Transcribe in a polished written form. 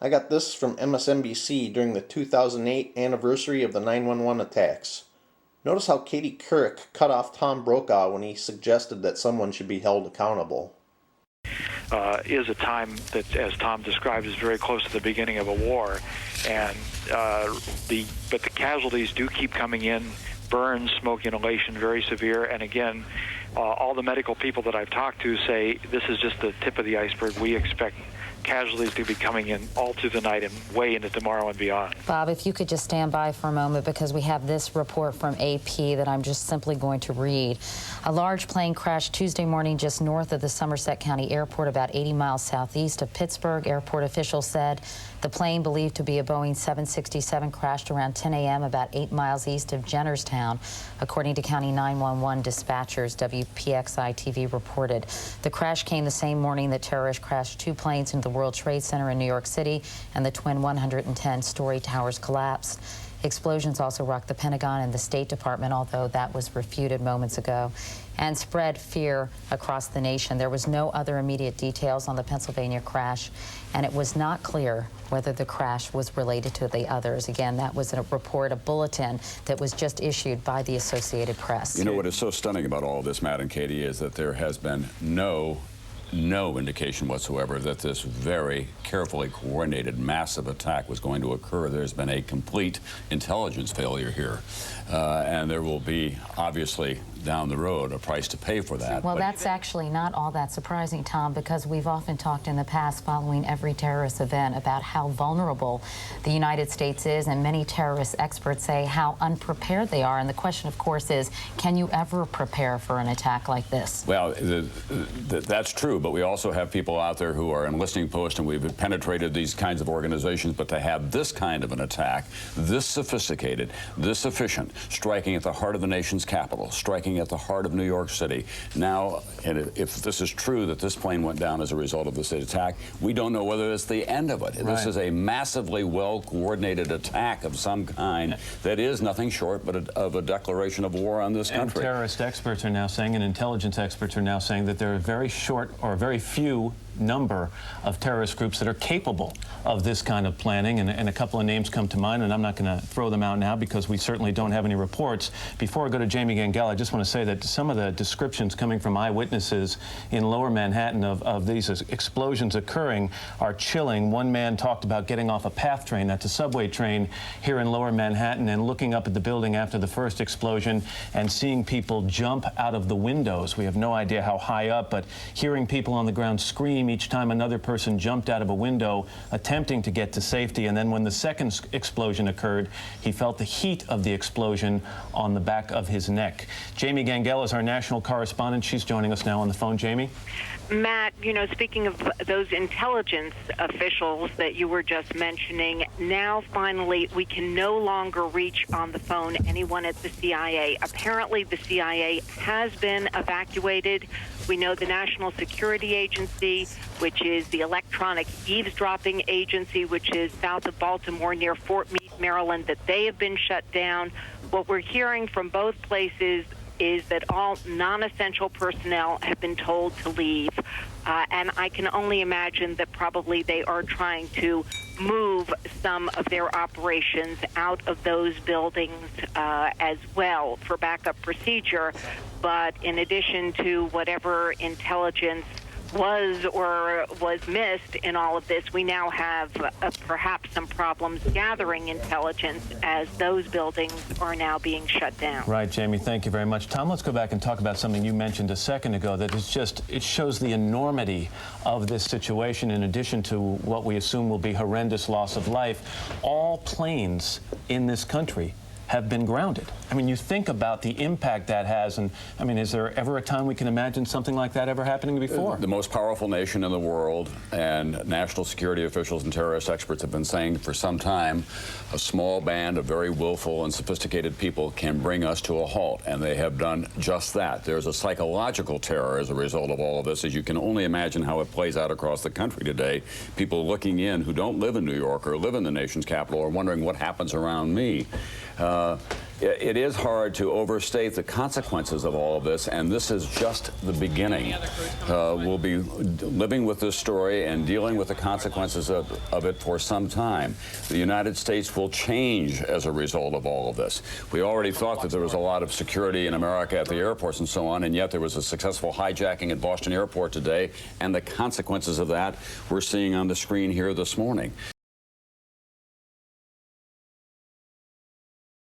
I got this from MSNBC during the 2008 anniversary of the 9/11 attacks. Notice how Katie Couric cut off Tom Brokaw when he suggested that someone should be held accountable. Is a time that, as Tom described, is very close to the beginning of a war, and but the casualties do keep coming in. Burns, smoke inhalation, very severe, and again, all the medical people that I've talked to say this is just the tip of the iceberg. We expect casualties to be coming in all through the night and way into tomorrow and beyond. Bob, if you could just stand by for a moment, because we have this report from AP that I'm just simply going to read. A large plane crashed Tuesday morning just north of the Somerset County Airport, about 80 miles southeast of Pittsburgh. Airport officials said the plane, believed to be a Boeing 767, crashed around 10 a.m. about 8 miles east of Jennerstown, according to County 911 dispatchers. WPXI TV reported. The crash came the same morning that terrorists crashed two planes into the World Trade Center in New York City, and the twin 110-story towers collapsed. Explosions also rocked the Pentagon and the State Department, although that was refuted moments ago, and spread fear across the nation. There was no other immediate details on the Pennsylvania crash, and it was not clear whether the crash was related to the others. Again, that was a report, a bulletin that was just issued by the Associated Press. You know what is so stunning about all of this, Matt and Katie, is that there has been no indication whatsoever that this very carefully coordinated massive attack was going to occur. There's been a complete intelligence failure here, and there will be, obviously, down the road, a price to pay for that. Well, that's actually not all that surprising, Tom, because we've often talked in the past following every terrorist event about how vulnerable the United States is, and many terrorist experts say how unprepared they are. And the question, of course, is, can you ever prepare for an attack like this? Well, that's true, but we also have people out there who are in listening posts, and we've penetrated these kinds of organizations, but to have this kind of an attack, this sophisticated, this efficient, striking at the heart of the nation's capital, striking at the heart of New York City. Now, and if this is true that this plane went down as a result of this attack, we don't know whether it's the end of it. Right. This is a massively well-coordinated attack of some kind that is nothing short but of a declaration of war on this country. And terrorist experts are now saying, and intelligence experts are now saying, that there are very short or very few number of terrorist groups that are capable of this kind of planning, and a couple of names come to mind, and I'm not going to throw them out now because we certainly don't have any reports. Before I go to Jamie Gangel, I just want to say that some of the descriptions coming from eyewitnesses in Lower Manhattan of these explosions occurring are chilling. One man talked about getting off a PATH train, that's a subway train here in Lower Manhattan, and looking up at the building after the first explosion and seeing people jump out of the windows. We have no idea how high up, but hearing people on the ground scream each time another person jumped out of a window attempting to get to safety. And then when the second explosion occurred, he felt the heat of the explosion on the back of his neck. Jamie Gangel is our national correspondent. She's joining us now on the phone. Jamie? Matt, you know, speaking of those intelligence officials that you were just mentioning, now finally we can no longer reach on the phone anyone at the CIA. Apparently the CIA has been evacuated. We know the National Security Agency, which is the electronic eavesdropping agency, which is south of Baltimore near Fort Meade, Maryland, that they have been shut down. What we're hearing from both places is that all non-essential personnel have been told to leave. And I can only imagine that probably they are trying to move some of their operations out of those buildings as well for backup procedure. But in addition to whatever intelligence was missed in all of this, we now have perhaps some problems gathering intelligence as those buildings are now being shut down. Right, Jamie, thank you very much. Tom, let's go back and talk about something you mentioned a second ago, that it shows the enormity of this situation. In addition to what we assume will be horrendous loss of life, all planes in this country have been grounded. I mean, you think about the impact that has, and I mean, is there ever a time we can imagine something like that ever happening before? The most powerful nation in the world, and national security officials and terrorist experts have been saying for some time, a small band of very willful and sophisticated people can bring us to a halt, and they have done just that. There's a psychological terror as a result of all of this, as you can only imagine how it plays out across the country today. People looking in who don't live in New York or live in the nation's capital are wondering what happens around me. It is hard to overstate the consequences of all of this, and this is just the beginning. We'll be living with this story and dealing with the consequences of it for some time. The United States will change as a result of all of this. We already thought that there was a lot of security in America at the airports and so on, and yet there was a successful hijacking at Boston Airport today, and the consequences of that we're seeing on the screen here this morning.